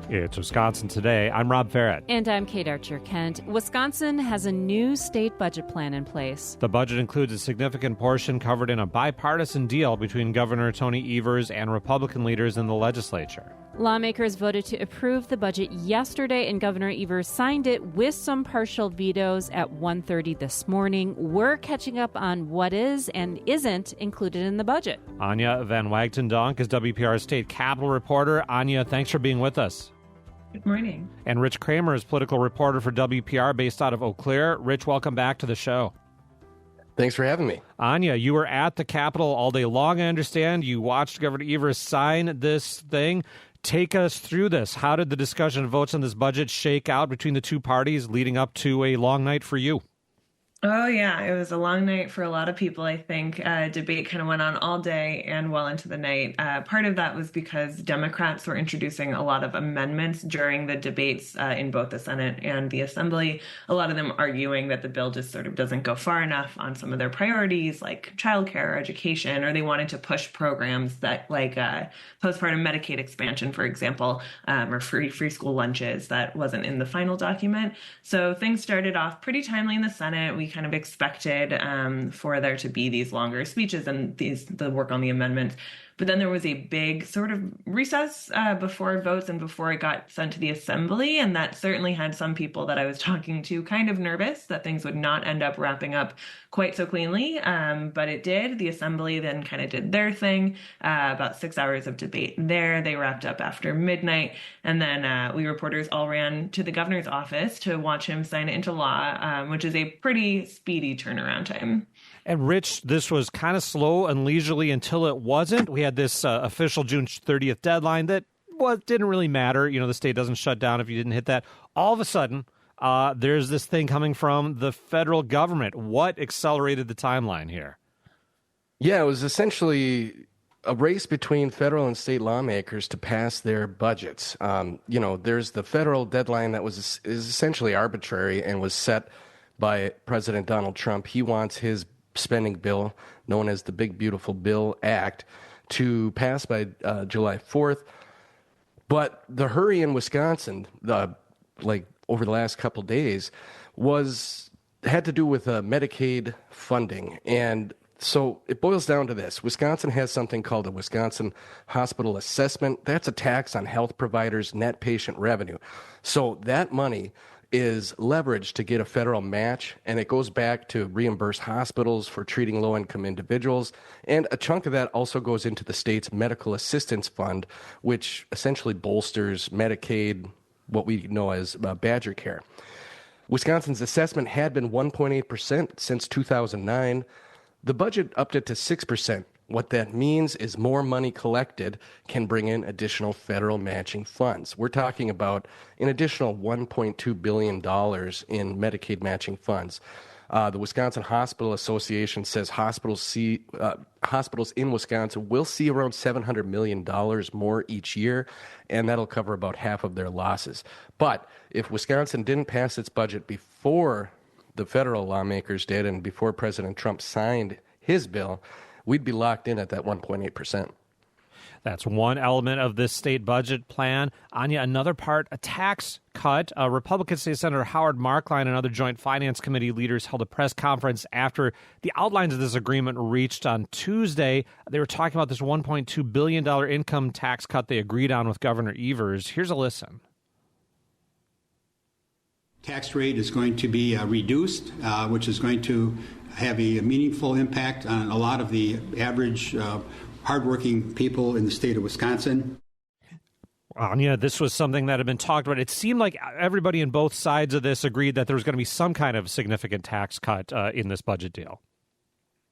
It's Wisconsin Today. I'm Rob Farrett. And I'm Kate Archer-Kent. Wisconsin has a new state budget plan in place. The budget includes a significant portion covered in a bipartisan deal between Governor Tony Evers and Republican leaders in the legislature. Lawmakers voted to approve the budget yesterday, and Governor Evers signed it with some partial vetoes at 1:30 this morning. We're catching up on what is and isn't included in the budget. Anya Van Wagtendonk is WPR's state capitol reporter. Anya, thanks for being with us. Good morning. And Rich Kramer is political reporter for WPR based out of Eau Claire. Rich, welcome back to the show. Thanks for having me. Anya, you were at the Capitol all day long, I understand. You watched Governor Evers sign this thing. Take us through this. How did the discussion and votes on this budget shake out between the two parties leading up to a long night for you? Oh, yeah. It was a long night for a lot of people, I think. Debate kind of went on all day and well into the night. Part of that was because Democrats were introducing a lot of amendments during the debates in both the Senate and the Assembly, a lot of them arguing that the bill just sort of doesn't go far enough on some of their priorities like childcare or education, or they wanted to push programs that like postpartum Medicaid expansion, for example, or free school lunches that wasn't in the final document. So things started off pretty timely in the Senate. We kind of expected for there to be these longer speeches and the work on the amendments. But then there was a big sort of recess before votes and before it got sent to the Assembly. And that certainly had some people that I was talking to kind of nervous that things would not end up wrapping up quite so cleanly. But it did. The Assembly then kind of did their thing. About 6 hours of debate there. They wrapped up after midnight. And then we reporters all ran to the governor's office to watch him sign it into law, which is a pretty speedy turnaround time. And Rich, this was kind of slow and leisurely until it wasn't. We had this official June 30th deadline that didn't really matter. You know, the state doesn't shut down if you didn't hit that. All of a sudden, there's this thing coming from the federal government. What accelerated the timeline here? Yeah, it was essentially a race between federal and state lawmakers to pass their budgets. There's the federal deadline that is essentially arbitrary and was set by President Donald Trump. He wants his spending bill, known as the Big Beautiful Bill Act, to pass by July 4th. But the hurry in Wisconsin, over the last couple days, had to do with Medicaid funding. And so it boils down to this. Wisconsin has something called a Wisconsin Hospital Assessment. That's a tax on health providers' net patient revenue. So that money is leveraged to get a federal match, and it goes back to reimburse hospitals for treating low-income individuals, and a chunk of that also goes into the state's medical assistance fund, which essentially bolsters Medicaid, what we know as Badger Care. Wisconsin's assessment had been 1.8% since 2009. The budget upped it to 6%. What that means is more money collected can bring in additional federal matching funds. We're talking about an additional $1.2 billion in Medicaid matching funds. The Wisconsin Hospital Association says hospitals in Wisconsin will see around $700 million more each year, and that'll cover about half of their losses. But if Wisconsin didn't pass its budget before the federal lawmakers did and before President Trump signed his bill, we'd be locked in at that 1.8%. That's one element of this state budget plan. Anya, another part, a tax cut. Republican State Senator Howard Markline and other Joint Finance Committee leaders held a press conference after the outlines of this agreement reached on Tuesday. They were talking about this $1.2 billion income tax cut they agreed on with Governor Evers. Here's a listen. Tax rate is going to be reduced, which is going to have a meaningful impact on a lot of the average hardworking people in the state of Wisconsin. Anya, this was something that had been talked about. It seemed like everybody on both sides of this agreed that there was going to be some kind of significant tax cut in this budget deal.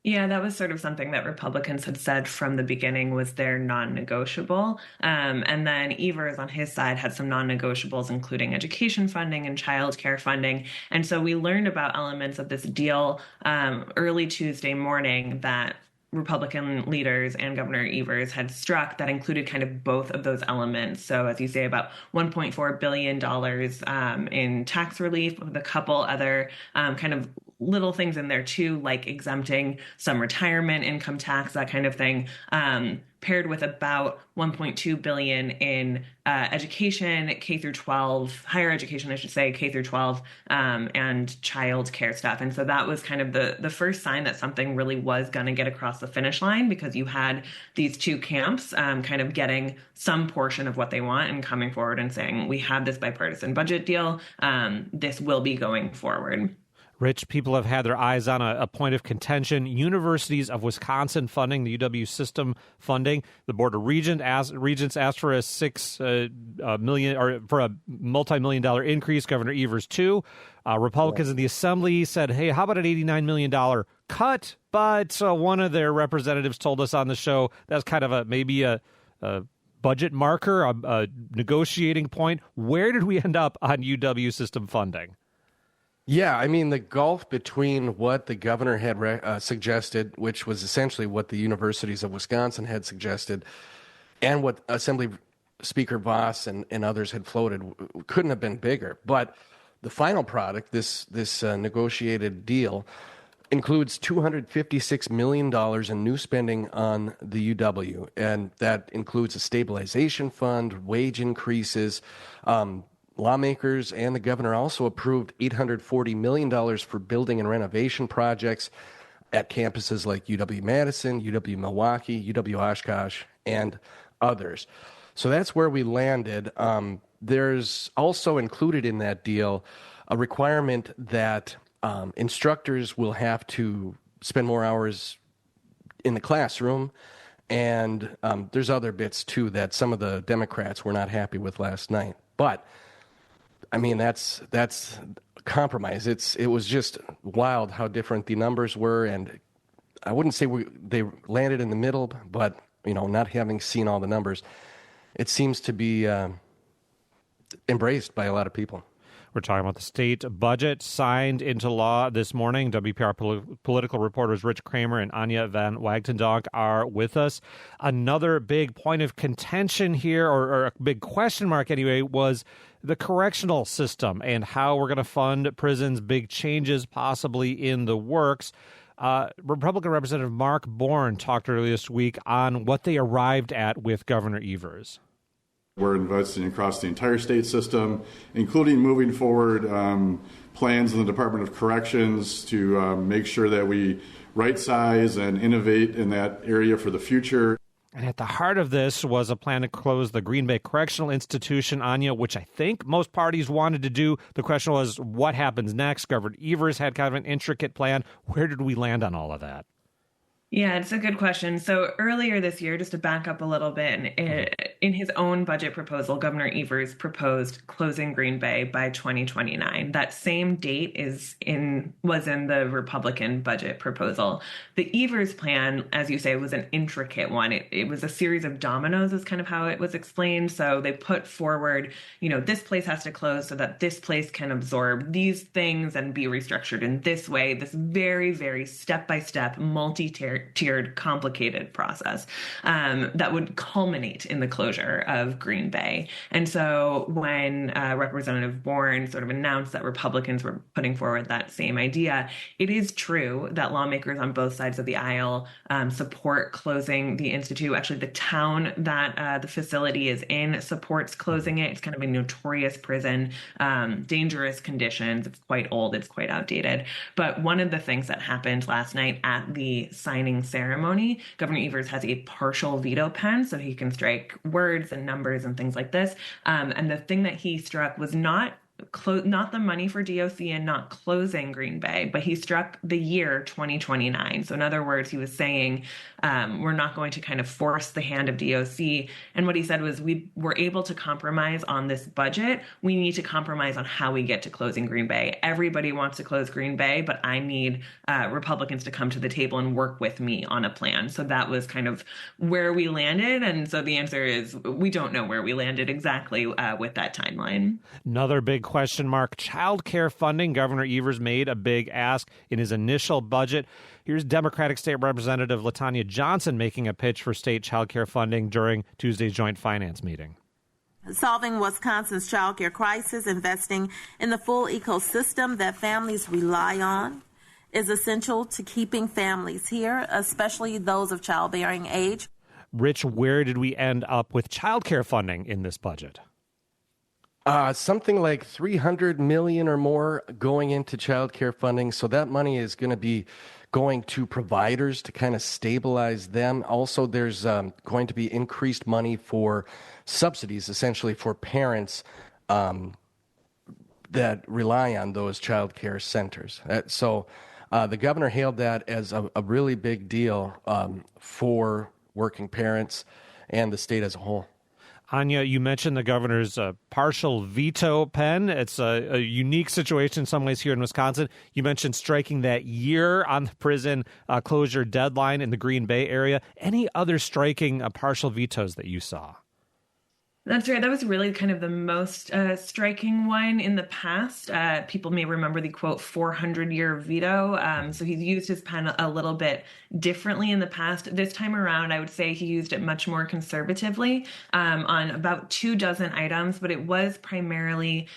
Yeah, that was sort of something that Republicans had said from the beginning was their non-negotiable. And then Evers on his side had some non-negotiables, including education funding and child care funding. And so we learned about elements of this deal early Tuesday morning that Republican leaders and Governor Evers had struck that included kind of both of those elements. So as you say, about $1.4 billion in tax relief with a couple other kind of little things in there too, like exempting some retirement income tax, that kind of thing, paired with about $1.2 billion in education, K through 12, higher education, I should say, K through 12, and child care stuff. And so that was kind of the first sign that something really was going to get across the finish line, because you had these two camps kind of getting some portion of what they want and coming forward and saying, we have this bipartisan budget deal. This will be going forward. Rich, people have had their eyes on a point of contention. Universities of Wisconsin funding, the UW system funding. The Board of Regents asked for a $6 million, or for a multi-million-dollar increase. Governor Evers, too. Republicans in the Assembly said, hey, how about an $89 million cut? But one of their representatives told us on the show that's kind of maybe a budget marker, a negotiating point. Where did we end up on UW system funding? Yeah, I mean, the gulf between what the governor had suggested, which was essentially what the universities of Wisconsin had suggested, and what Assembly Speaker Voss and others had floated, couldn't have been bigger. But the final product, this negotiated deal, includes $256 million in new spending on the UW, and that includes a stabilization fund, wage increases. Lawmakers and the governor also approved $840 million for building and renovation projects at campuses like UW-Madison, UW-Milwaukee, UW-Oshkosh, and others. So that's where we landed. There's also included in that deal a requirement that instructors will have to spend more hours in the classroom. And there's other bits, too, that some of the Democrats were not happy with last night. But I mean, that's compromise. It was just wild how different the numbers were, and I wouldn't say they landed in the middle, but not having seen all the numbers, it seems to be embraced by a lot of people. We're talking about the state budget signed into law this morning. WPR political reporters Rich Kramer and Anya Van Wagtendonk are with us. Another big point of contention here, or a big question mark anyway, was the correctional system and how we're going to fund prisons, big changes possibly in the works. Republican Representative Mark Bourne talked earlier this week on what they arrived at with Governor Evers. We're investing across the entire state system, including moving forward plans in the Department of Corrections to make sure that we right-size and innovate in that area for the future. And at the heart of this was a plan to close the Green Bay Correctional Institution, Anya, which I think most parties wanted to do. The question was, what happens next? Governor Evers had kind of an intricate plan. Where did we land on all of that? Yeah, it's a good question. So earlier this year, just to back up a little bit, in his own budget proposal, Governor Evers proposed closing Green Bay by 2029. That same date was in the Republican budget proposal. The Evers plan, as you say, was an intricate one. It was a series of dominoes is kind of how it was explained. So they put forward, this place has to close so that this place can absorb these things and be restructured in this way, this very, very step-by-step, multi-tiered, complicated process that would culminate in the closure of Green Bay. And so when Representative Bourne sort of announced that Republicans were putting forward that same idea, it is true that lawmakers on both sides of the aisle support closing the Institute. Actually, the town that the facility is in supports closing it. It's kind of a notorious prison, dangerous conditions. It's quite old. It's quite outdated. But one of the things that happened last night at the signing ceremony, Governor Evers has a partial veto pen, so he can strike words and numbers and things like this. And the thing that he struck was not the money for DOC and not closing Green Bay, but he struck the year 2029. So in other words, he was saying, we're not going to kind of force the hand of DOC. And what he said was, we were able to compromise on this budget. We need to compromise on how we get to closing Green Bay. Everybody wants to close Green Bay, but I need Republicans to come to the table and work with me on a plan. So that was kind of where we landed. And so the answer is, we don't know where we landed exactly with that timeline. Another big question mark, child care funding. Governor Evers made a big ask in his initial budget. Here's Democratic State Representative LaTanya Johnson making a pitch for state child care funding during Tuesday's joint finance meeting. Solving Wisconsin's child care crisis, investing in the full ecosystem that families rely on, is essential to keeping families here, especially those of childbearing age. Rich, where did we end up with childcare funding in this budget? Something like $300 million or more going into childcare funding. So that money is going to be going to providers to kind of stabilize them. Also, there's going to be increased money for subsidies, essentially for parents that rely on those childcare centers. So the governor hailed that as a really big deal for working parents and the state as a whole. Anya, you mentioned the governor's partial veto pen. It's a unique situation in some ways here in Wisconsin. You mentioned striking that year on the prison closure deadline in the Green Bay area. Any other striking partial vetoes that you saw? That's right. That was really kind of the most striking one in the past. People may remember the, quote, 400-year veto. So he's used his pen a little bit differently in the past. This time around, I would say he used it much more conservatively on about 24 items, but it was primarily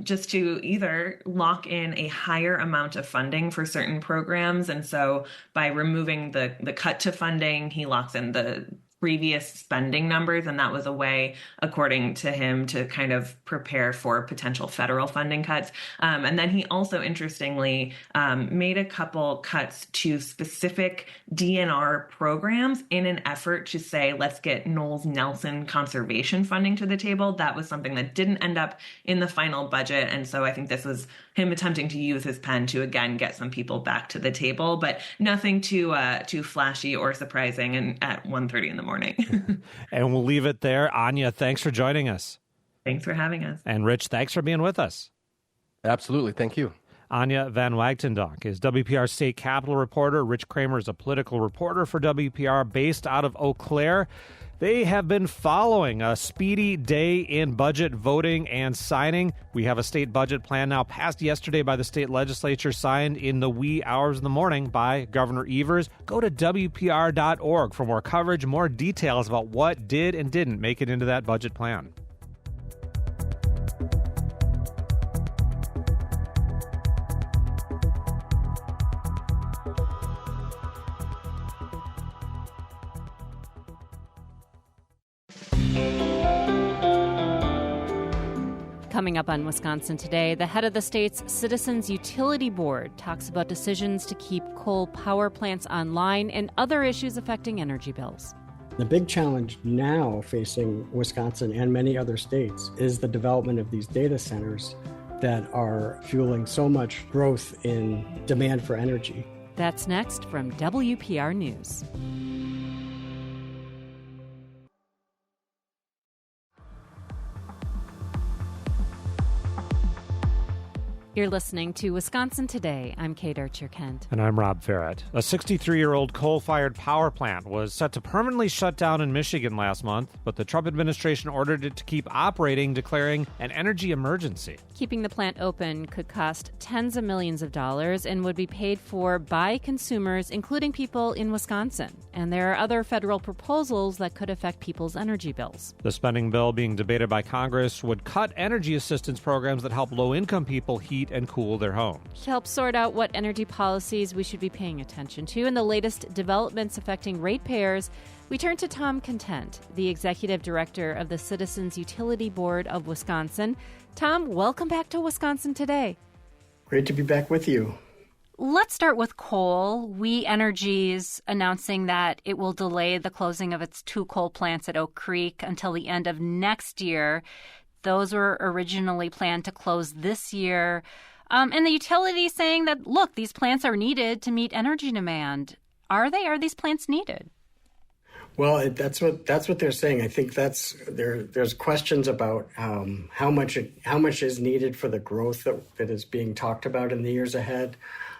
just to either lock in a higher amount of funding for certain programs. And so by removing the cut to funding, he locks in the previous spending numbers, and that was a way, according to him, to kind of prepare for potential federal funding cuts. And then he also, interestingly, made a couple cuts to specific DNR programs in an effort to say, let's get Knowles-Nelson conservation funding to the table. That was something that didn't end up in the final budget, and so I think this was him attempting to use his pen to, again, get some people back to the table, but nothing too flashy or surprising and at 1:30 in the morning. And we'll leave it there. Anya, thanks for joining us. Thanks for having us. And Rich, thanks for being with us. Absolutely. Thank you. Anya Van Wagtendonk is WPR State Capitol reporter. Rich Kramer is a political reporter for WPR based out of Eau Claire. They have been following a speedy day in budget voting and signing. We have a state budget plan now passed yesterday by the state legislature, signed in the wee hours of the morning by Governor Evers. Go to WPR.org for more coverage, more details about what did and didn't make it into that budget plan. Coming up on Wisconsin Today, the head of the state's Citizens Utility Board talks about decisions to keep coal power plants online and other issues affecting energy bills. The big challenge now facing Wisconsin and many other states is the development of these data centers that are fueling so much growth in demand for energy. That's next from WPR News. You're listening to Wisconsin Today. I'm Kate Archer-Kent. And I'm Rob Farrett. A 63-year-old coal-fired power plant was set to permanently shut down in Michigan last month, but the Trump administration ordered it to keep operating, declaring an energy emergency. Keeping the plant open could cost tens of millions of dollars and would be paid for by consumers, including people in Wisconsin. And there are other federal proposals that could affect people's energy bills. The spending bill being debated by Congress would cut energy assistance programs that help low-income people heat and cool their homes. To help sort out what energy policies we should be paying attention to and the latest developments affecting ratepayers, we turn to Tom Content, the executive director of the Citizens Utility Board of Wisconsin. Tom, welcome back to Wisconsin Today. Great to be back with you. Let's start with coal. We Energy's announcing that it will delay the closing of its 2 coal plants at Oak Creek until the end of next year. Those were originally planned to close this year. And the utility saying that, look, these plants are needed to meet energy demand. Are they? Are these plants needed? Well, that's what they're saying. I think there's questions about how much is needed for the growth that is being talked about in the years ahead.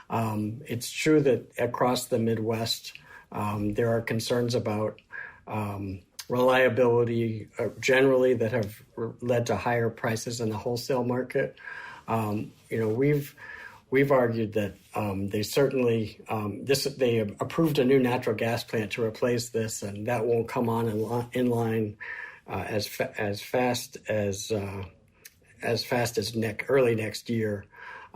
It's true that across the Midwest, there are concerns about reliability generally that have led to higher prices in the wholesale market. We've argued that they certainly they approved a new natural gas plant to replace this, and that won't come on in line as fast as early next year.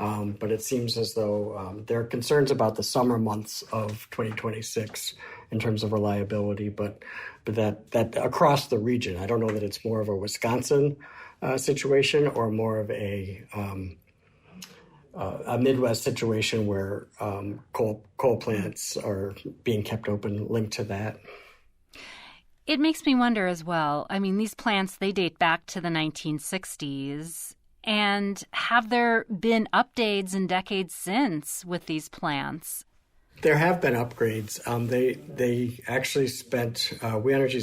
But it seems as though there are concerns about the summer months of 2026 in terms of reliability, but that across the region. I don't know that it's more of a Wisconsin situation or more of a Midwest situation where coal plants are being kept open linked to that. It makes me wonder as well. I mean, these plants, they date back to the 1960s. And have there been updates in decades since with these plants? There have been upgrades. They actually spent, We Energy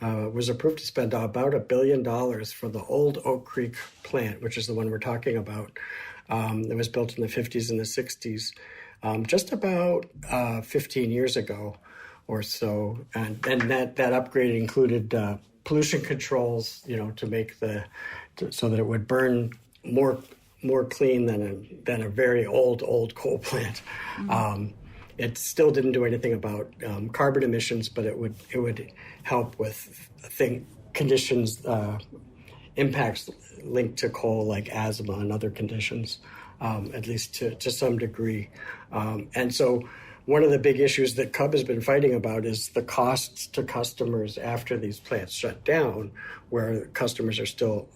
was approved to spend about $1 billion for the old Oak Creek plant, which is the one we're talking about. It was built in the 50s and the 60s, just about 15 years ago or so. And that upgrade included pollution controls, to make so that it would burn more clean than a very old coal plant. Mm-hmm. It still didn't do anything about carbon emissions, but it would help with conditions, impacts linked to coal like asthma and other conditions, at least to some degree. And so one of the big issues that CUB has been fighting about is the costs to customers after these plants shut down, where customers are still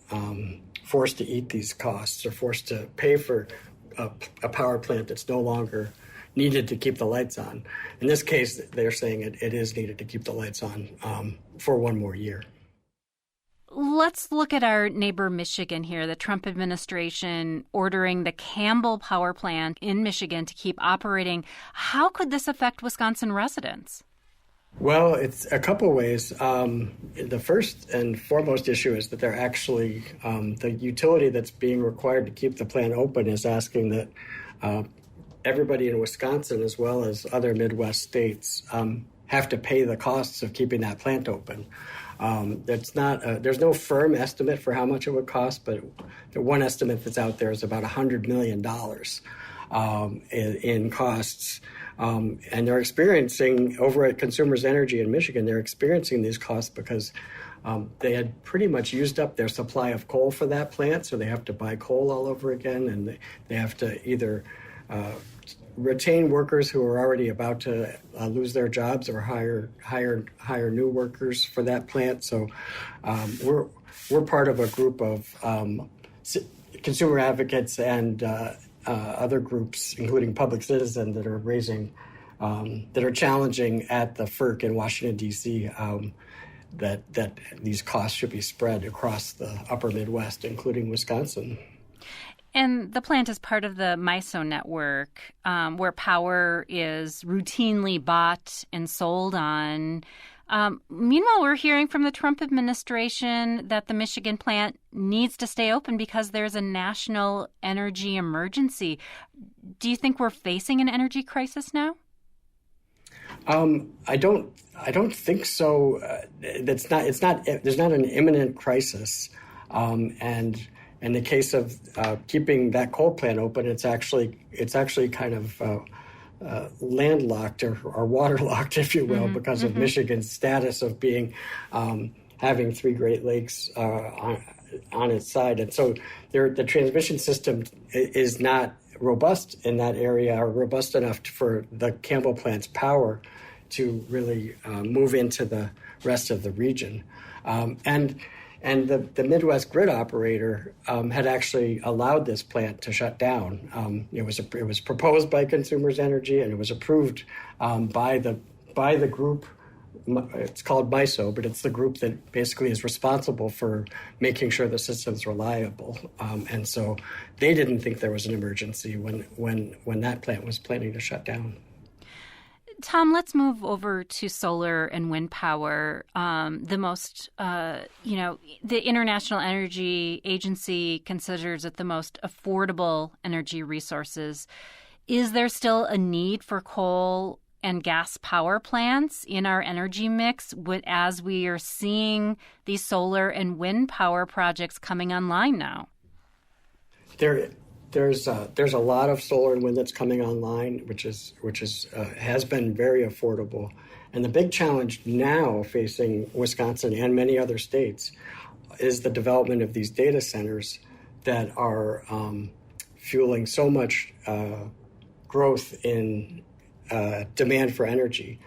forced to eat these costs or forced to pay for a power plant that's no longer needed to keep the lights on. In this case, they're saying it is needed to keep the lights on for one more year. Let's look at our neighbor Michigan here. The Trump administration ordering the Campbell power plant in Michigan to keep operating. How could this affect Wisconsin residents? Well, it's a couple ways. The first and foremost issue is that they're actually, the utility that's being required to keep the plant open is asking that everybody in Wisconsin, as well as other Midwest states, have to pay the costs of keeping that plant open. There's no firm estimate for how much it would cost, but the one estimate that's out there is about $100 million in costs. And they're experiencing, over at Consumers Energy in Michigan, they're experiencing these costs because they had pretty much used up their supply of coal for that plant, so they have to buy coal all over again, and they have to either retain workers who are already about to lose their jobs or hire new workers for that plant. So we're part of a group of consumer advocates and other groups, including Public Citizen, that are challenging at the FERC in Washington, D.C., that these costs should be spread across the upper Midwest, including Wisconsin. And the plant is part of the MISO network, where power is routinely bought and sold on. Meanwhile, we're hearing from the Trump administration that the Michigan plant needs to stay open because there's a national energy emergency. Do you think we're facing an energy crisis now? I don't think so. There's not an imminent crisis, and in the case of keeping that coal plant open, it's actually kind of landlocked or waterlocked, if you will, because of Michigan's status of being having three Great Lakes on its side, and so the transmission system is not robust in that area, or robust enough for the Campbell plant's power to really move into the rest of the region, And the Midwest grid operator had actually allowed this plant to shut down. It was proposed by Consumers Energy, and it was approved by the group. It's called MISO, but it's the group that basically is responsible for making sure the system's reliable. And so they didn't think there was an emergency when that plant was planning to shut down. Tom, let's move over to solar and wind power. The International Energy Agency considers it the most affordable energy resources. Is there still a need for coal and gas power plants in our energy mix as we are seeing these solar and wind power projects coming online now? There's a lot of solar and wind that's coming online, which has been very affordable. And the big challenge now facing Wisconsin and many other states is the development of these data centers that are fueling so much growth in demand for energy.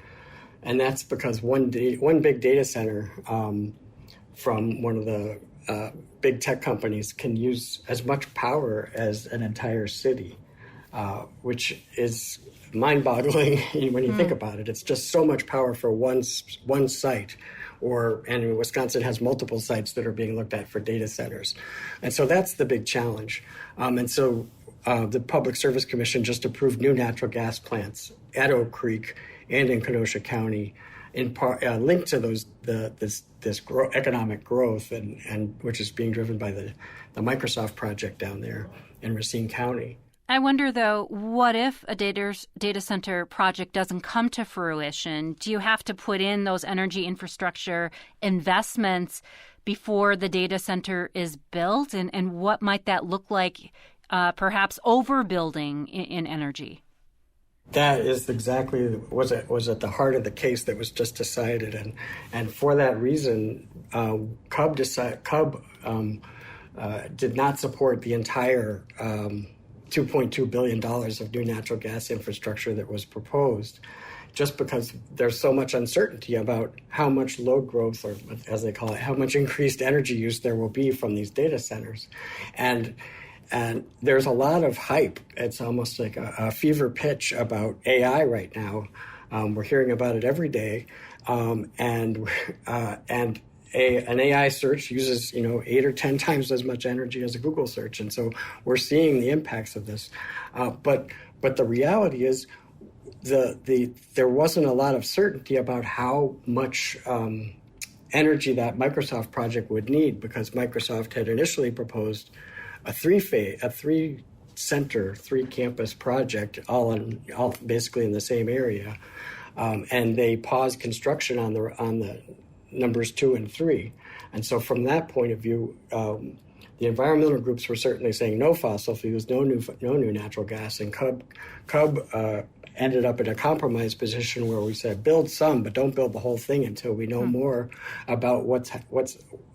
And that's because one big data center from one of the big tech companies can use as much power as an entire city, which is mind-boggling when you think about it. It's just so much power for one site, and Wisconsin has multiple sites that are being looked at for data centers. And so that's the big challenge. And so the Public Service Commission just approved new natural gas plants at Oak Creek and in Kenosha County, in part linked to this economic growth, and which is being driven by the Microsoft project down there in Racine County. I wonder, though, what if a data center project doesn't come to fruition? Do you have to put in those energy infrastructure investments before the data center is built? And what might that look like, perhaps overbuilding in energy? That is exactly was at the heart of the case that was just decided, and for that reason, CUB did not support the entire $2.2 billion of new natural gas infrastructure that was proposed, just because there's so much uncertainty about how much load growth, or as they call it, how much increased energy use there will be from these data centers. And there's a lot of hype. It's almost like a fever pitch about AI right now. We're hearing about it every day. And an AI search uses 8 or 10 times as much energy as a Google search, and so we're seeing the impacts of this. But the reality is, there wasn't a lot of certainty about how much energy that Microsoft project would need, because Microsoft had initially proposed a three campus project, all basically in the same area, and they paused construction on the numbers 2 and 3. And so from that point of view, the environmental groups were certainly saying no fossil fuels, no new natural gas, and CUB ended up in a compromise position where we said build some, but don't build the whole thing until we know more about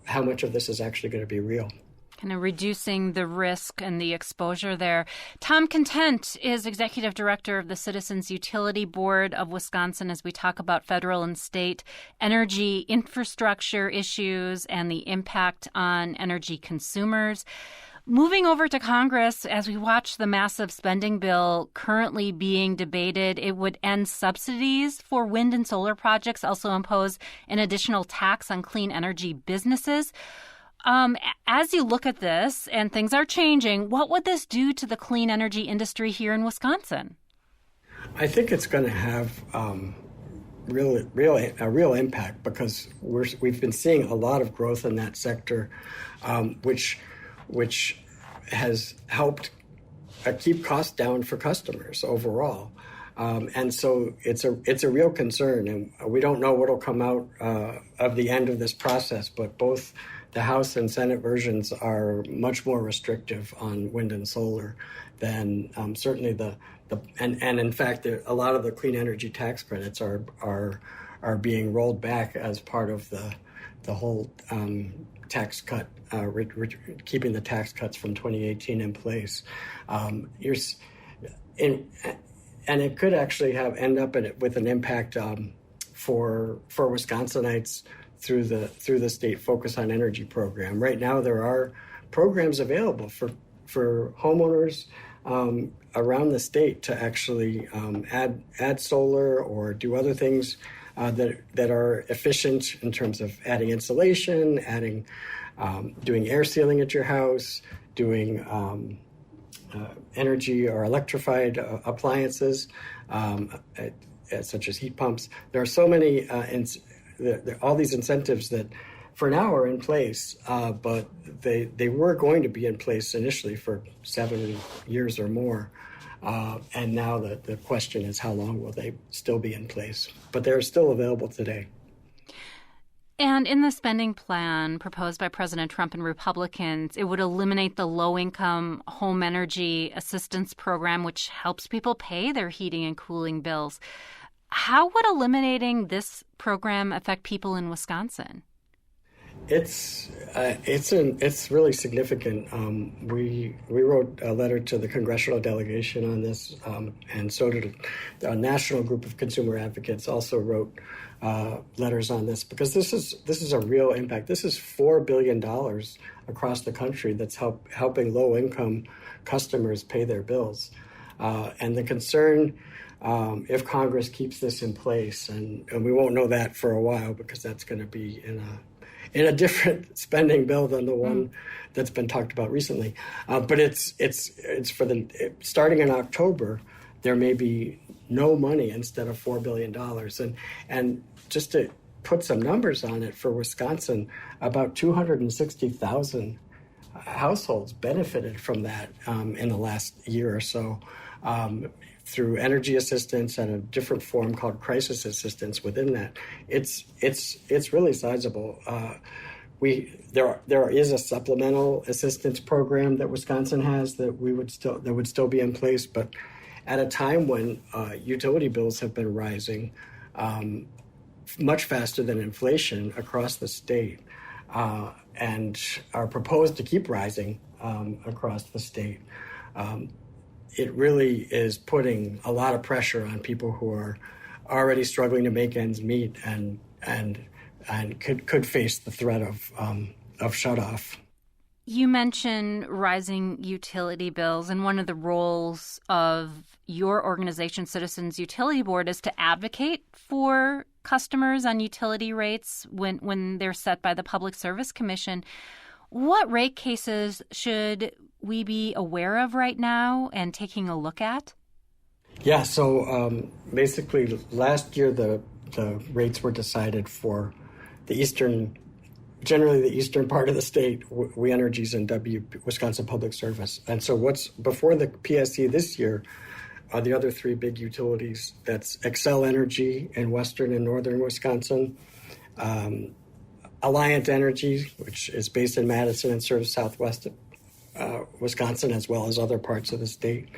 how much of this is actually going to be real. Kind of reducing the risk and the exposure there. Tom Content is Executive Director of the Citizens Utility Board of Wisconsin as we talk about federal and state energy infrastructure issues and the impact on energy consumers. Moving over to Congress, as we watch the massive spending bill currently being debated, it would end subsidies for wind and solar projects, also impose an additional tax on clean energy businesses. As you look at this, and things are changing, what would this do to the clean energy industry here in Wisconsin? I think it's going to have a real impact, because we've been seeing a lot of growth in that sector, which has helped keep costs down for customers overall. And so it's a real concern, and we don't know what will come out of the end of this process, but both the House and Senate versions are much more restrictive on wind and solar than certainly and in fact a lot of the clean energy tax credits are being rolled back as part of the whole tax cut, keeping the tax cuts from 2018 in place. And it could actually end up with an impact for Wisconsinites through the state Focus on Energy program. Right now, there are programs available for homeowners around the state to actually add solar or do other things that are efficient in terms of adding insulation, doing air sealing at your house, doing energy or electrified appliances, such as heat pumps. There are so many all these incentives that for now are in place, but they were going to be in place initially for 7 years or more. And now the question is, how long will they still be in place? But they're still available today. And in the spending plan proposed by President Trump and Republicans, it would eliminate the low-income home energy assistance program, which helps people pay their heating and cooling bills. How would eliminating this program affect people in Wisconsin? It's really significant. We wrote a letter to the congressional delegation on this, and so did a national group of consumer advocates. Also wrote letters on this because this is a real impact. This is $4 billion across the country that's helping low income customers pay their bills, and the concern. If Congress keeps this in place, and we won't know that for a while because that's going to be in a different spending bill than the one that's been talked about recently. But it's for starting in October, there may be no money instead of $4 billion. And just to put some numbers on it, for Wisconsin, about 260,000 households benefited from that in the last year or so. Through energy assistance and a different form called crisis assistance within that, it's really sizable. There is a supplemental assistance program that Wisconsin has that would still be in place, but at a time when utility bills have been rising much faster than inflation across the state, and are proposed to keep rising across the state. It really is putting a lot of pressure on people who are already struggling to make ends meet and could face the threat of shutoff. You mentioned rising utility bills, and one of the roles of your organization, Citizens Utility Board, is to advocate for customers on utility rates when they're set by the Public Service Commission. What rate cases should we be aware of right now and taking a look at? Yeah, so basically last year the rates were decided for generally the eastern part of the state, We Energies and Wisconsin Public Service. And so what's before the PSC this year are the other three big utilities. That's Xcel Energy in western and northern Wisconsin, Alliant Energy, which is based in Madison and serves southwest Wisconsin as well as other parts of the state,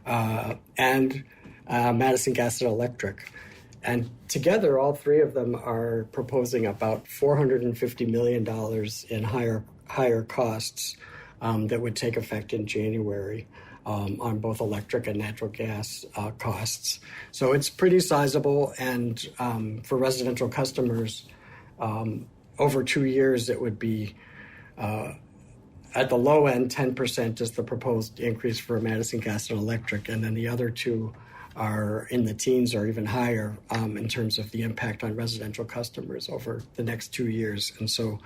and Madison Gas and Electric. And together, all three of them are proposing about $450 million in higher costs that would take effect in January on both electric and natural gas costs. So it's pretty sizable, and for residential customers, over 2 years, it would be at the low end, 10% is the proposed increase for Madison Gas and Electric, and then the other two are in the teens or even higher in terms of the impact on residential customers over the next 2 years. And so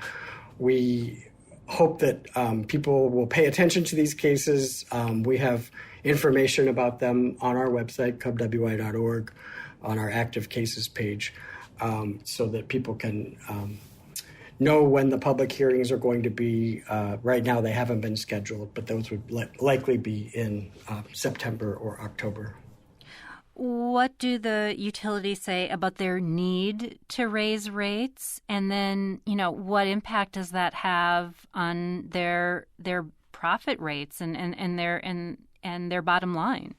we hope that people will pay attention to these cases. We have information about them on our website, cubwi.org, on our active cases page, so that people can know when the public hearings are going to be. Right now, they haven't been scheduled, but those would likely be in September or October. What do the utilities say about their need to raise rates? And then, what impact does that have on their profit rates and their bottom line?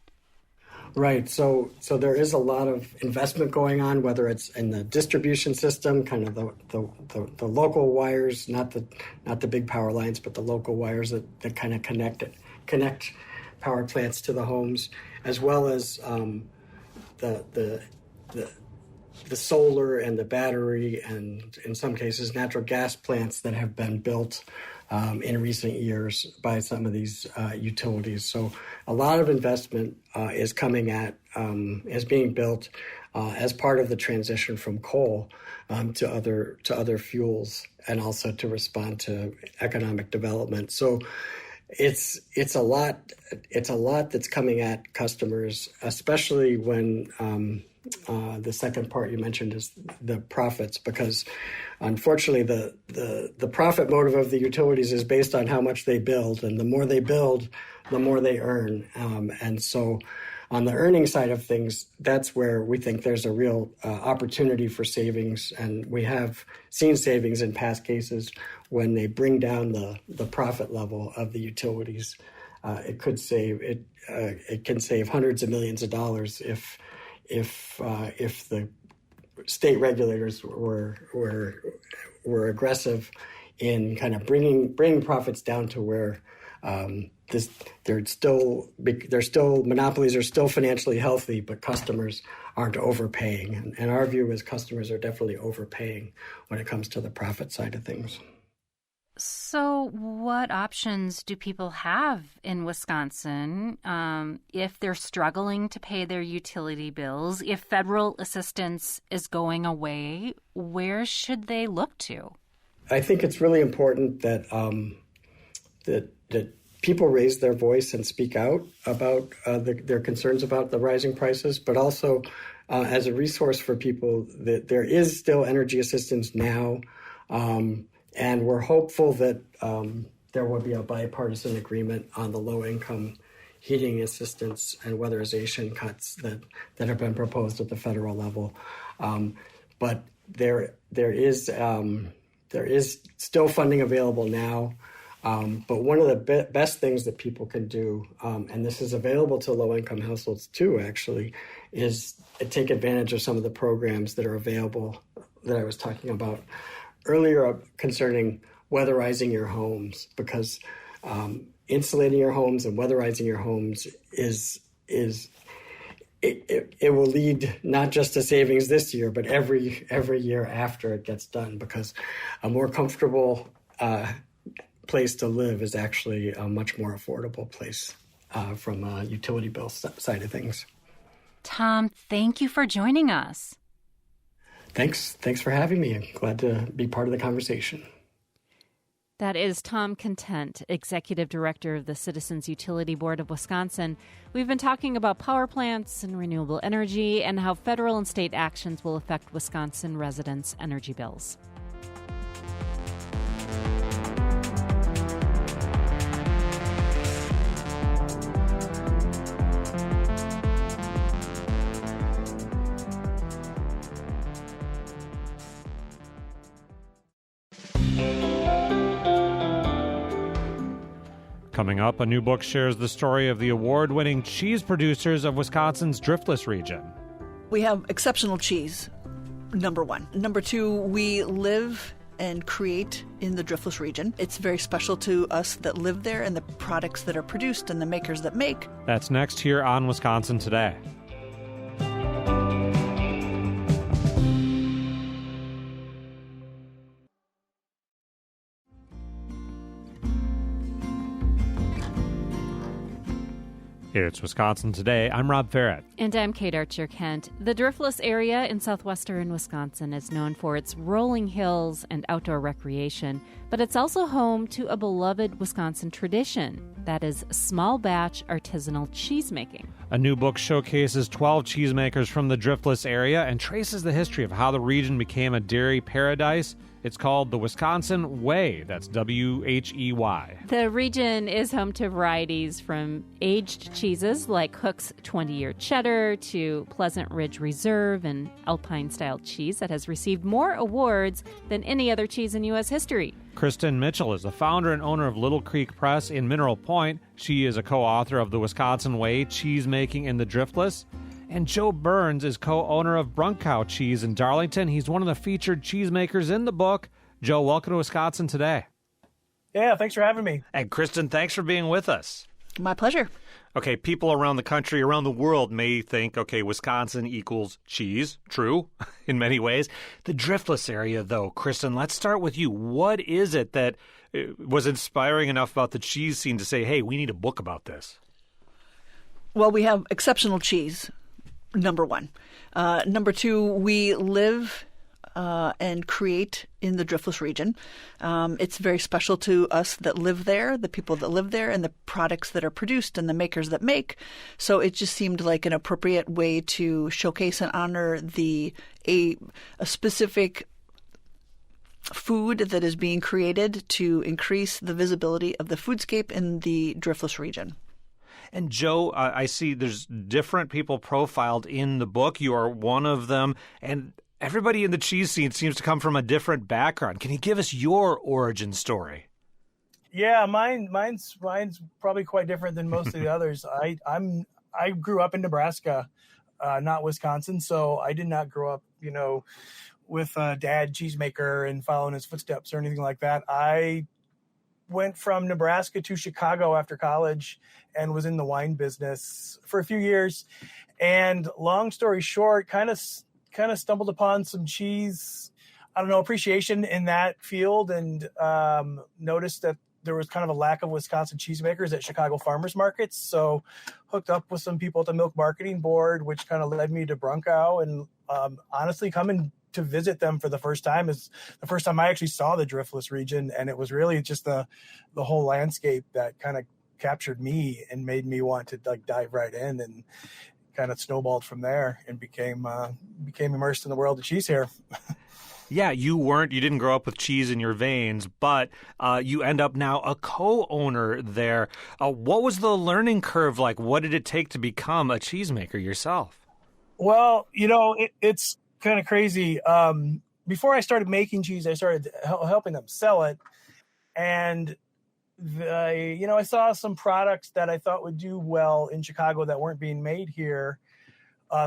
Right. So there is a lot of investment going on, whether it's in the distribution system, kind of the local wires, not the big power lines, but the local wires that kind of connect power plants to the homes, as well as the solar and the battery, and in some cases natural gas plants that have been built in recent years by some of these utilities. So a lot of investment is being built as part of the transition from coal to other fuels, and also to respond to economic development. So it's a lot that's coming at customers, especially when the second part you mentioned is the profits, because unfortunately the profit motive of the utilities is based on how much they build, and the more they build, the more they earn. And so on the earning side of things, that's where we think there's a real opportunity for savings, and we have seen savings in past cases when they bring down the profit level of the utilities. It can save hundreds of millions of dollars if the state regulators were were aggressive in kind of bringing profits down to where monopolies are still financially healthy, but customers aren't overpaying. And our view is customers are definitely overpaying when it comes to the profit side of things. So what options do people have in Wisconsin if they're struggling to pay their utility bills? If federal assistance is going away, where should they look to? I think it's really important that that people raise their voice and speak out about their concerns about the rising prices, but also as a resource for people that there is still energy assistance now. And we're hopeful that there will be a bipartisan agreement on the low-income heating assistance and weatherization cuts that have been proposed at the federal level. But there is still funding available now. But one of the best things that people can do, and this is available to low-income households too, actually, is take advantage of some of the programs that are available that I was talking about earlier concerning weatherizing your homes, because insulating your homes and weatherizing your homes it will lead not just to savings this year, but every year after it gets done, because a more comfortable place to live is actually a much more affordable place from a utility bill side of things. Tom, thank you for joining us. Thanks for having me. I'm glad to be part of the conversation. That is Tom Content, Executive Director of the Citizens Utility Board of Wisconsin. We've been talking about power plants and renewable energy and how federal and state actions will affect Wisconsin residents' energy bills. Coming up, a new book shares the story of the award-winning cheese producers of Wisconsin's Driftless region. We have exceptional cheese, number one. Number two, we live and create in the Driftless region. It's very special to us that live there and the products that are produced and the makers that make. That's next here on Wisconsin Today. It's Wisconsin Today. I'm Rob Farrett. And I'm Kate Archer-Kent. The Driftless area in southwestern Wisconsin is known for its rolling hills and outdoor recreation, but it's also home to a beloved Wisconsin tradition, that is small batch artisanal cheesemaking. A new book showcases 12 cheesemakers from the Driftless area and traces the history of how the region became a dairy paradise. It's called the Wisconsin Way. That's W-H-E-Y. The region is home to varieties from aged cheeses like Hook's 20-year cheddar to Pleasant Ridge Reserve and Alpine-style cheese that has received more awards than any other cheese in U.S. history. Kristen Mitchell is the founder and owner of Little Creek Press in Mineral Point. She is a co-author of the Wisconsin Way, Cheesemaking in the Driftless. And Joe Burns is co-owner of Brunkow Cheese in Darlington. He's one of the featured cheesemakers in the book. Joe, welcome to Wisconsin Today. Yeah, thanks for having me. And Kristen, thanks for being with us. My pleasure. Okay, people around the country, around the world may think, okay, Wisconsin equals cheese. True, in many ways. The Driftless area, though, Kristen, let's start with you. What is it that was inspiring enough about the cheese scene to say, hey, we need a book about this? Well, we have exceptional cheese. Number one. Number two, we live and create in the Driftless region. It's very special to us that live there, the people that live there, and the products that are produced and the makers that make. So it just seemed like an appropriate way to showcase and honor a specific food that is being created to increase the visibility of the foodscape in the Driftless region. And Joe, I see there's different people profiled in the book. You are one of them. And everybody in the cheese scene seems to come from a different background. Can you give us your origin story? Yeah, mine's probably quite different than most of the others. I grew up in Nebraska, not Wisconsin, so I did not grow up, dad cheesemaker and following his footsteps or anything like that. I went from Nebraska to Chicago after college and was in the wine business for a few years. And long story short, kind of stumbled upon some cheese, appreciation in that field, and noticed that there was kind of a lack of Wisconsin cheesemakers at Chicago farmers markets. So hooked up with some people at the Milk Marketing Board, which kind of led me to Brunkow. And honestly, coming to visit them for the first time is the first time I actually saw the Driftless region. And it was really just the whole landscape that kind of captured me and made me want to dive right in, and kind of snowballed from there and became immersed in the world of cheese here. Yeah, you didn't grow up with cheese in your veins, but you end up now a co-owner there. What was the learning curve like? What did it take to become a cheesemaker yourself? Well, it's kind of crazy. Before I started making cheese, I started helping them sell it. And I saw some products that I thought would do well in Chicago that weren't being made here.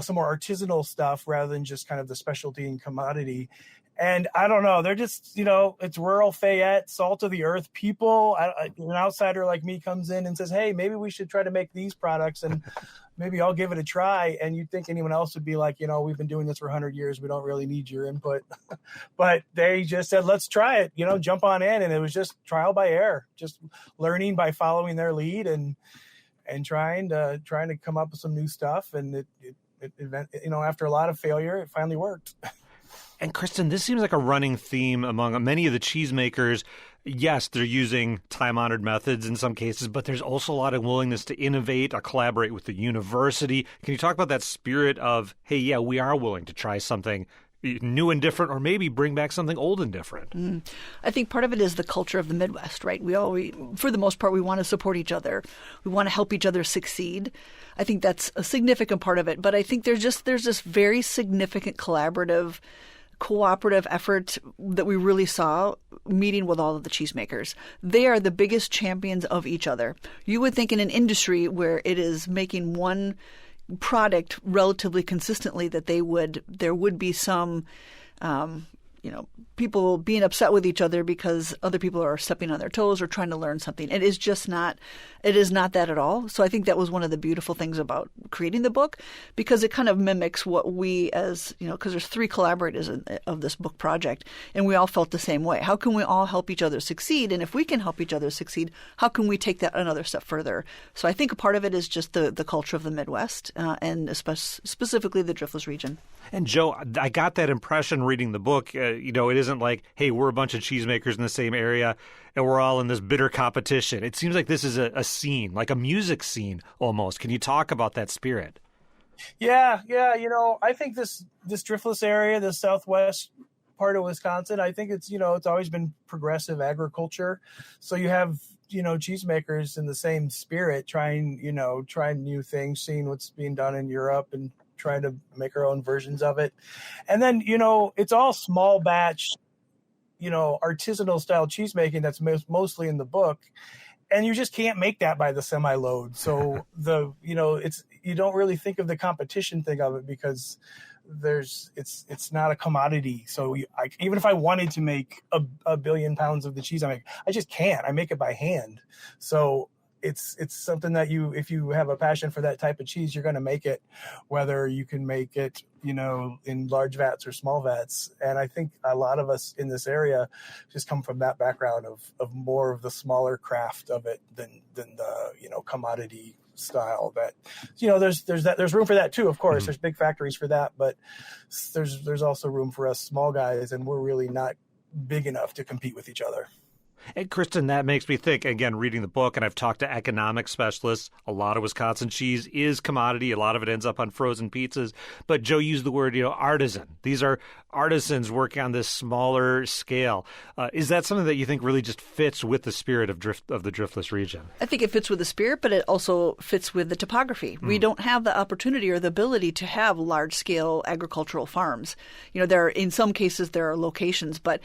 Some more artisanal stuff rather than just kind of the specialty and commodity. And I don't know, they're just, it's rural Fayette, salt of the earth people. An outsider like me comes in and says, hey, maybe we should try to make these products and maybe I'll give it a try. And you'd think anyone else would be like, we've been doing this for 100 years. We don't really need your input. But they just said, let's try it, jump on in. And it was just trial by error, just learning by following their lead and trying to come up with some new stuff. And it after a lot of failure, it finally worked. And Kristen, this seems like a running theme among many of the cheesemakers. Yes, they're using time-honored methods in some cases, but there's also a lot of willingness to innovate, collaborate with the university. Can you talk about that spirit of, hey, yeah, we are willing to try something new and different, or maybe bring back something old and different? I think part of it is the culture of the Midwest, right? We for the most part, we want to support each other. We want to help each other succeed. I think that's a significant part of it. But I think there's this very significant collaborative, cooperative effort that we really saw meeting with all of the cheesemakers. They are the biggest champions of each other. You would think in an industry where it is making one product relatively consistently that there would be some people being upset with each other because other people are stepping on their toes or trying to learn something. It is not that at all. So I think that was one of the beautiful things about creating the book, because it kind of mimics what we because there's 3 collaborators of this book project, and we all felt the same way. How can we all help each other succeed? And if we can help each other succeed, how can we take that another step further? So I think a part of it is just the culture of the Midwest and specifically the Driftless region. And Joe, I got that impression reading the book. It isn't like, hey, we're a bunch of cheesemakers in the same area and we're all in this bitter competition. It seems like this is a scene, like a music scene almost. Can you talk about that spirit? Yeah. I think this Driftless area, the southwest part of Wisconsin, I think it's always been progressive agriculture. So you have cheesemakers in the same spirit, trying new things, seeing what's being done in Europe and trying to make our own versions of it. And then, it's all small batch, artisanal style cheesemaking that's mostly in the book. And you just can't make that by the semi-load. So you don't really think of the competition thing of it, because it's not a commodity. So even if I wanted to make a billion pounds of the cheese I just can't. I make it by hand. So it's something that if you have a passion for that type of cheese, you're going to make it, whether you can make it, in large vats or small vats. And I think a lot of us in this area just come from that background of more of the smaller craft of it than the, commodity style that, there's room for that too. Of course, There's big factories for that, but there's also room for us small guys, and we're really not big enough to compete with each other. And Kristen, that makes me think, again, reading the book, and I've talked to economic specialists, a lot of Wisconsin cheese is commodity. A lot of it ends up on frozen pizzas. But Joe used the word, artisan. These are artisans working on this smaller scale. Is that something that you think really just fits with the spirit of the Driftless region? I think it fits with the spirit, but it also fits with the topography. We don't have the opportunity or the ability to have large-scale agricultural farms. In some cases there are locations, but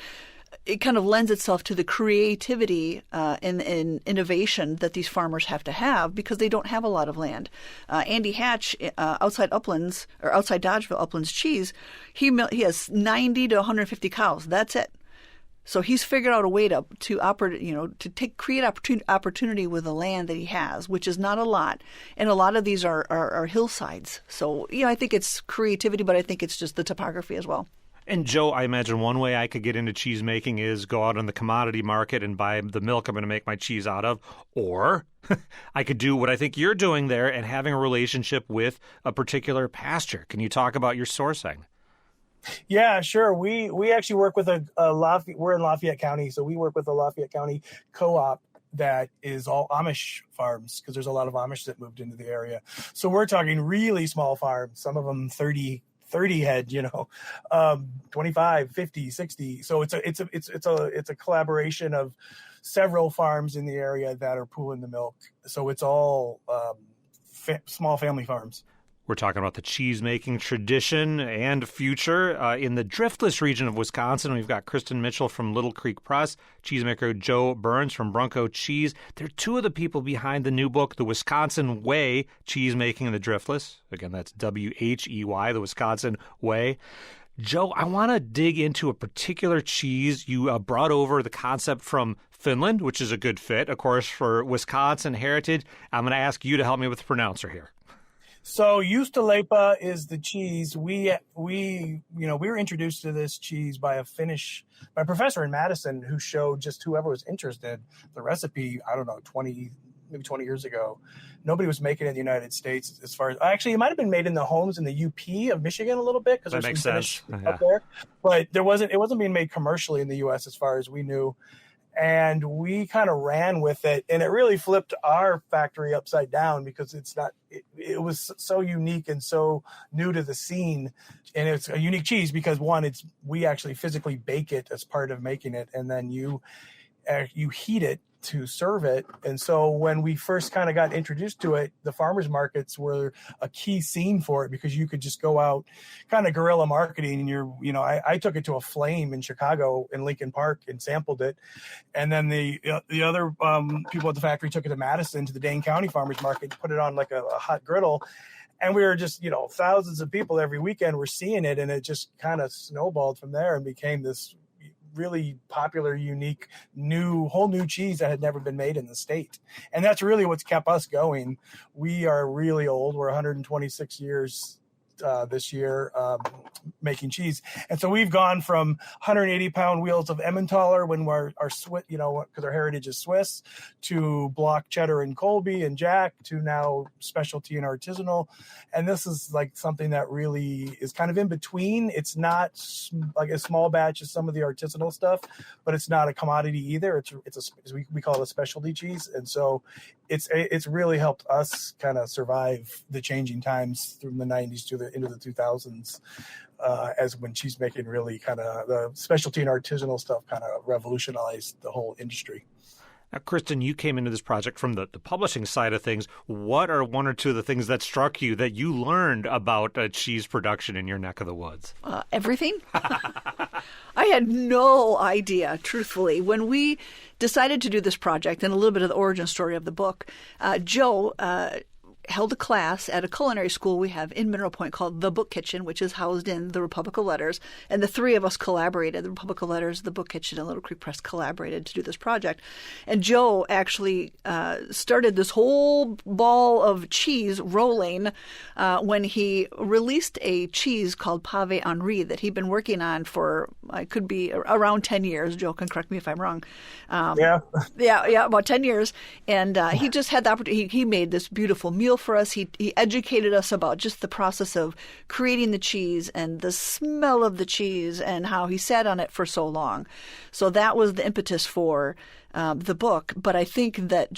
it kind of lends itself to the creativity and innovation that these farmers have to have because they don't have a lot of land. Andy Hatch, outside Dodgeville Uplands Cheese, he has 90 to 150 cows. That's it. So he's figured out a way to create opportunity with the land that he has, which is not a lot, and a lot of these are hillsides. So I think it's creativity, but I think it's just the topography as well. And Joe, I imagine one way I could get into cheese making is go out on the commodity market and buy the milk I'm going to make my cheese out of, or I could do what I think you're doing there and having a relationship with a particular pasture. Can you talk about your sourcing? Yeah, sure. We actually work with we're in Lafayette County, so we work with a Lafayette County co-op that is all Amish farms because there's a lot of Amish that moved into the area. So we're talking really small farms, some of them 30 head, 25, 50, 60. So it's a collaboration of several farms in the area that are pooling the milk. So it's all small family farms. We're talking about the cheese-making tradition and future. In the Driftless region of Wisconsin, we've got Kristen Mitchell from Little Creek Press, cheesemaker Joe Burns from Bronco Cheese. They're two of the people behind the new book, The Wisconsin Way, Cheesemaking in the Driftless. Again, that's W-H-E-Y, The Wisconsin Way. Joe, I want to dig into a particular cheese. You brought over the concept from Finland, which is a good fit, of course, for Wisconsin heritage. I'm going to ask you to help me with the pronouncer here. So Juustoleipä is the cheese. We were introduced to this cheese by a professor in Madison who showed just whoever was interested the recipe, I don't know, 20 years ago. Nobody was making it in the United States as far as, actually, it might have been made in the homes in the UP of Michigan a little bit because there's some Finnish up there, but it wasn't being made commercially in the US as far as we knew. And we kind of ran with it, and it really flipped our factory upside down because it was so unique and so new to the scene. And it's a unique cheese because we actually physically bake it as part of making it, and then you heat it to serve it. And so when we first kind of got introduced to it, the farmers markets were a key scene for it because you could just go out kind of guerrilla marketing. And I took it to a flame in Chicago in Lincoln Park and sampled it. And then the other people at the factory took it to Madison to the Dane County Farmers Market, put it on like a hot griddle. And we were just, thousands of people every weekend were seeing it. And it just kind of snowballed from there and became this really popular, unique, whole new cheese that had never been made in the state. And that's really what's kept us going. We are really old. We're 126 years this year making cheese. And so we've gone from 180-pound wheels of Emmentaler when we're because our heritage is Swiss, to block cheddar and Colby and Jack, to now specialty and artisanal. And this is like something that really is kind of in between. It's not like a small batch of some of the artisanal stuff, but it's not a commodity either. We call it a specialty cheese. And so it's really helped us kind of survive the changing times from the 90s to into the 2000s, as when cheese making really kind of, the specialty and artisanal stuff kind of revolutionized the whole industry. Now, Kristen, you came into this project from the publishing side of things. What are one or two of the things that struck you that you learned about cheese production in your neck of the woods? Everything. I had no idea, truthfully. When we decided to do this project, and a little bit of the origin story of the book, Joe held a class at a culinary school we have in Mineral Point called The Book Kitchen, which is housed in the Republic of Letters. And the three of us collaborated. The Republic of Letters, The Book Kitchen, and Little Creek Press collaborated to do this project. And Joe actually started this whole ball of cheese rolling when he released a cheese called Pave Henri that he'd been working on for, could be around 10 years. Joe can correct me if I'm wrong. Yeah, about 10 years. And he just had the opportunity. He made this beautiful meal for us. He educated us about just the process of creating the cheese and the smell of the cheese and how he sat on it for so long. So that was the impetus for the book. But I think that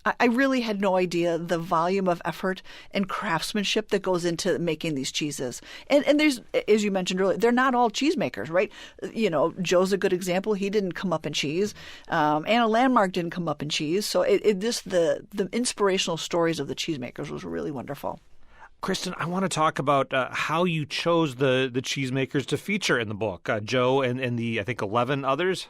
I really had no idea the volume of effort and craftsmanship that goes into making these cheeses. And there's, as you mentioned earlier, they're not all cheesemakers, right? Joe's a good example. He didn't come up in cheese. Anna Landmark didn't come up in cheese. So the inspirational stories of the cheesemakers was really wonderful. Kristen, I want to talk about how you chose the cheesemakers to feature in the book. Joe and the, I think, 11 others?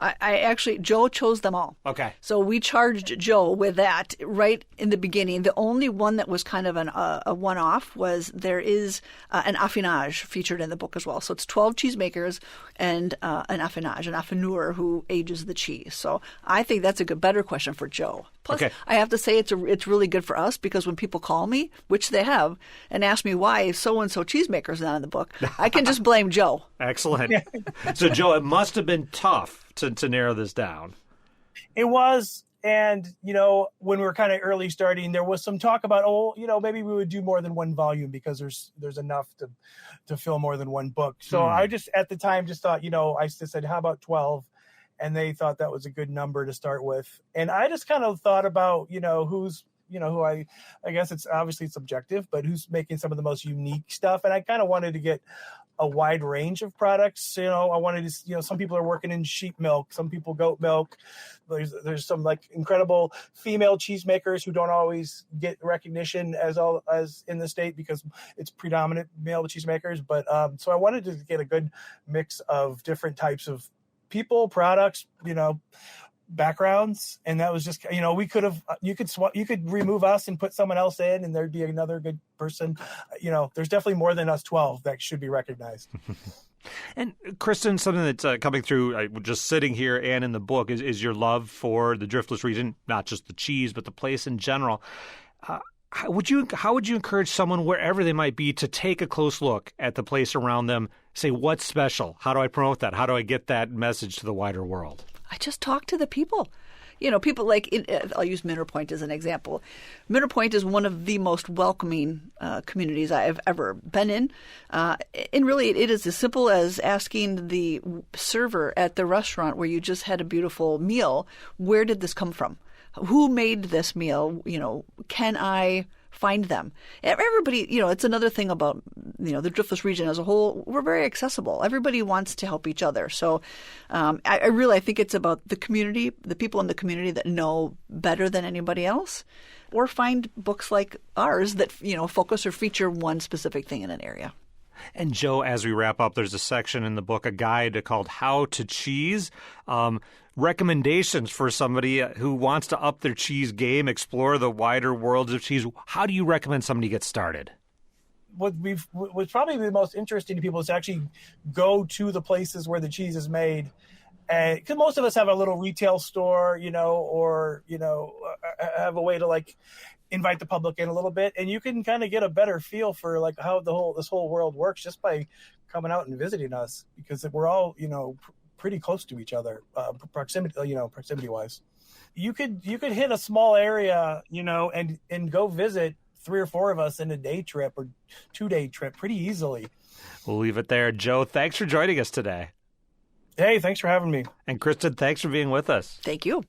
I actually, Joe chose them all. Okay. So we charged Joe with that right in the beginning. The only one that was kind of a one-off was there is an affinage featured in the book as well. So it's 12 cheesemakers and an affinage, an affineur who ages the cheese. So I think that's a better question for Joe. Plus, I have to say it's really good for us because when people call me, which they have, and ask me why so-and-so cheesemaker's not in the book, I can just blame Joe. Excellent. So, Joe, it must have been tough to narrow this down. It was. And, when we were kind of early starting, there was some talk about, maybe we would do more than one volume because there's enough to fill more than one book. So I just, at the time, just thought, I just said, how about 12? And they thought that was a good number to start with. And I just kind of thought about, who's, who I guess it's obviously subjective, but who's making some of the most unique stuff. And I kind of wanted to get a wide range of products. I wanted to, some people are working in sheep milk, some people goat milk. There's some like incredible female cheesemakers who don't always get recognition as in the state because it's predominant male cheesemakers. But so I wanted to get a good mix of different types of people, products, backgrounds, and that was just you could remove us and put someone else in and there'd be another good person. There's definitely more than us 12 that should be recognized. And Kristen, something that's coming through just sitting here and in the book is your love for the Driftless region, not just the cheese but the place in general. How would you encourage someone wherever they might be to take a close look at the place around them, say what's special, how do I promote that, how do I get that message to the wider world? I just talk to the people. People like, I'll use Minter Point as an example. Minter Point is one of the most welcoming communities I have ever been in. And really, it is as simple as asking the server at the restaurant where you just had a beautiful meal, where did this come from? Who made this meal? Can I find them? Everybody, it's another thing about, the Driftless region as a whole. We're very accessible. Everybody wants to help each other. So I think it's about the community, the people in the community that know better than anybody else, or find books like ours that, focus or feature one specific thing in an area. And Joe, as we wrap up, there's a section in the book, a guide called How to Cheese. Recommendations for somebody who wants to up their cheese game, explore the wider worlds of cheese. How do you recommend somebody get started? What's probably the most interesting to people is to actually go to the places where the cheese is made. And because most of us have a little retail store, or have a way to invite the public in a little bit, and you can kind of get a better feel for how this whole world works just by coming out and visiting us, because we're all pretty close to each other, proximity wise. You could hit a small area, and go visit 3 or 4 of us in a day trip or 2-day trip pretty easily. We'll leave it there. Joe, thanks for joining us today. Hey, thanks for having me. And Kristen, thanks for being with us. Thank you.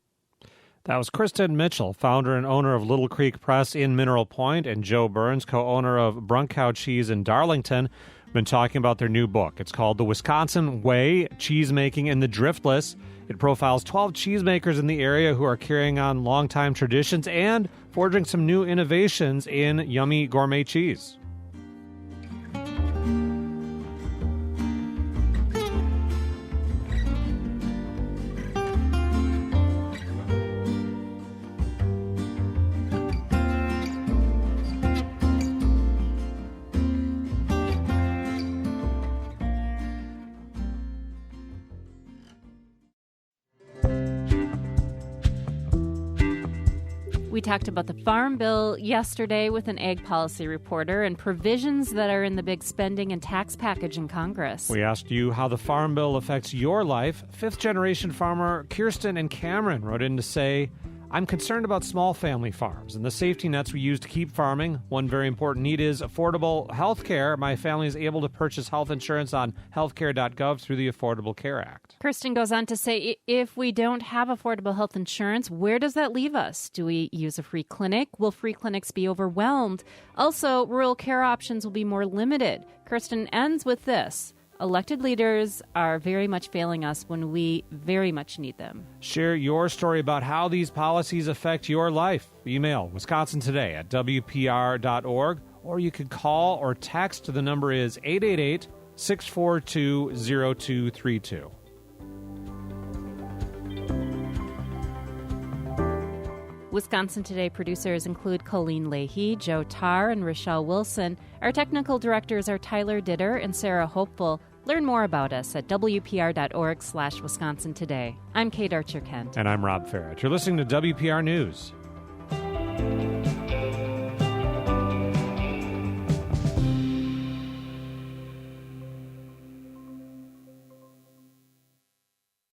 That was Kristen Mitchell, founder and owner of Little Creek Press in Mineral Point, and Joe Burns, co-owner of Brunkow Cheese in Darlington. We've been talking about their new book. It's called The Wisconsin Way, Cheesemaking in the Driftless. It profiles 12 cheesemakers in the area who are carrying on longtime traditions and forging some new innovations in yummy gourmet cheese. We talked about the Farm Bill yesterday with an ag policy reporter and provisions that are in the big spending and tax package in Congress. We asked you how the Farm Bill affects your life. Fifth-generation farmer Kirsten and Cameron wrote in to say, I'm concerned about small family farms and the safety nets we use to keep farming. One very important need is affordable health care. My family is able to purchase health insurance on healthcare.gov through the Affordable Care Act. Kirsten goes on to say, if we don't have affordable health insurance, where does that leave us? Do we use a free clinic? Will free clinics be overwhelmed? Also, rural care options will be more limited. Kirsten ends with this. Elected leaders are very much failing us when we very much need them. Share your story about how these policies affect your life. Email wisconsintoday@wpr.org, or you could call or text. The number is 888-642-0232. Wisconsin Today producers include Colleen Leahy, Joe Tarr, and Rochelle Wilson. Our technical directors are Tyler Ditter and Sarah Hopeful. Learn more about us at WPR.org/Wisconsin Today. I'm Kate Archer-Kent. And I'm Rob Farrett. You're listening to WPR News.